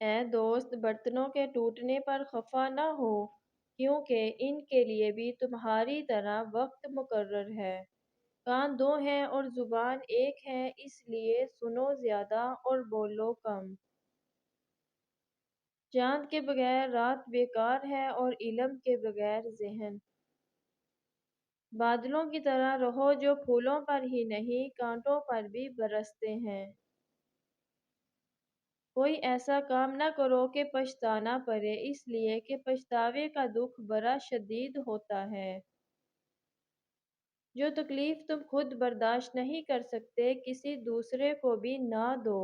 اے دوست، برتنوں کے ٹوٹنے پر خفا نہ ہو، کیونکہ ان کے لیے بھی تمہاری طرح وقت مقرر ہے۔ کان دو ہیں اور زبان ایک ہے، اس لیے سنو زیادہ اور بولو کم۔ چاند کے بغیر رات بیکار ہے اور علم کے بغیر ذہن۔ بادلوں کی طرح رہو جو پھولوں پر ہی نہیں کانٹوں پر بھی برستے ہیں۔ کوئی ایسا کام نہ کرو کہ پچھتانا پڑے، اس لیے کہ پچھتاوے کا دکھ بڑا شدید ہوتا ہے۔ جو تکلیف تم خود برداشت نہیں کر سکتے کسی دوسرے کو بھی نہ دو۔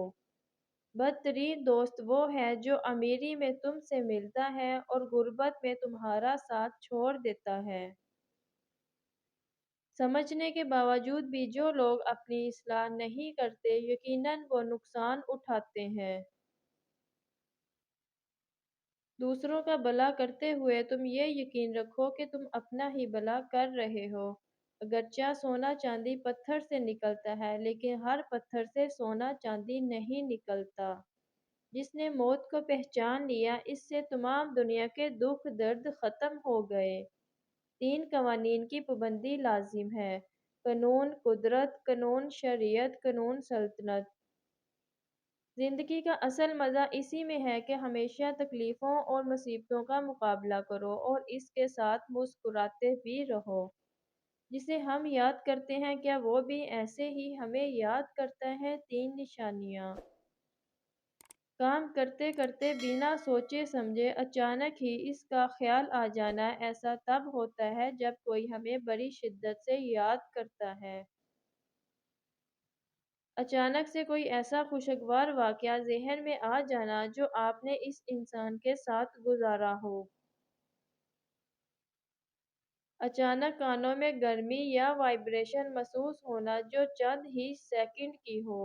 بدترین دوست وہ ہے جو امیری میں تم سے ملتا ہے اور غربت میں تمہارا ساتھ چھوڑ دیتا ہے۔ سمجھنے کے باوجود بھی جو لوگ اپنی اصلاح نہیں کرتے یقیناً وہ نقصان اٹھاتے ہیں۔ دوسروں کا بھلا کرتے ہوئے تم یہ یقین رکھو کہ تم اپنا ہی بھلا کر رہے ہو۔ اگرچہ سونا چاندی پتھر سے نکلتا ہے لیکن ہر پتھر سے سونا چاندی نہیں نکلتا۔ جس نے موت کو پہچان لیا اس سے تمام دنیا کے دکھ درد ختم ہو گئے۔ 3 قوانین کی پابندی لازم ہے: قانون قدرت، قانون شریعت، قانون سلطنت۔ زندگی کا اصل مزہ اسی میں ہے کہ ہمیشہ تکلیفوں اور مصیبتوں کا مقابلہ کرو اور اس کے ساتھ مسکراتے بھی رہو۔ جسے ہم یاد کرتے ہیں کیا وہ بھی ایسے ہی ہمیں یاد کرتا ہے؟ 3 نشانیاں۔ کام کرتے کرتے بنا سوچے سمجھے اچانک ہی اس کا خیال آ جانا ایسا تب ہوتا ہے جب کوئی ہمیں بڑی شدت سے یاد کرتا ہے۔ اچانک سے کوئی ایسا خوشگوار واقعہ ذہن میں آ جانا جو آپ نے اس انسان کے ساتھ گزارا ہو۔ اچانک کانوں میں گرمی یا وائبریشن محسوس ہونا جو چند ہی سیکنڈ کی ہو۔